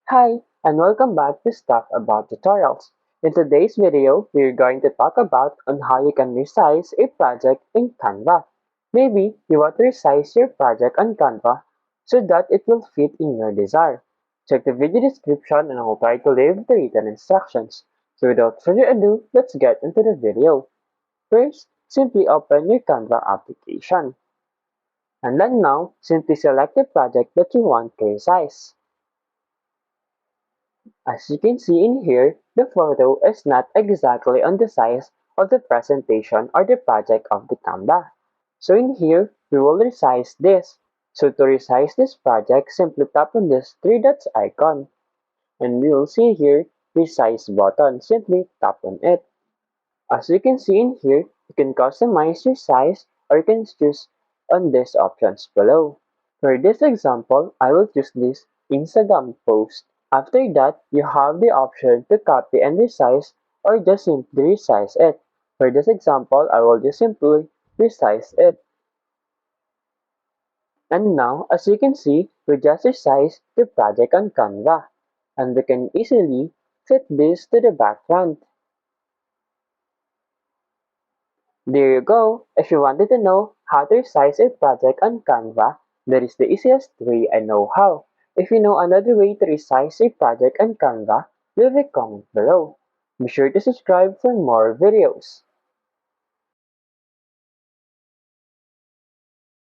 Hi, and welcome back to Stuff About Tutorials. In today's video, we're going to talk about on how you can resize a project in Canva. Maybe you want to resize your project on Canva so that it will fit in your desire. Check the video description and I'll try to leave the written instructions. So without further ado, let's get into the video. First, simply open your Canva application. And then now, simply select the project that you want to resize. As you can see in here, the photo is not exactly on the size of the presentation or the project of the Canva. So in here, we will resize this. So to resize this project, simply tap on this three dots icon. And we will see here, resize button. Simply tap on it. As you can see in here, you can customize your size or you can choose on these options below. For this example, I will choose this Instagram post. After that, you have the option to copy and resize or just simply resize it. For this example, I will just simply resize it. And now, as you can see, we just resized the project on Canva. And we can easily fit this to the background. There you go! If you wanted to know how to resize a project on Canva, that is the easiest way I know how. If you know another way to resize a project on Canva, leave a comment below. Be sure to subscribe for more videos.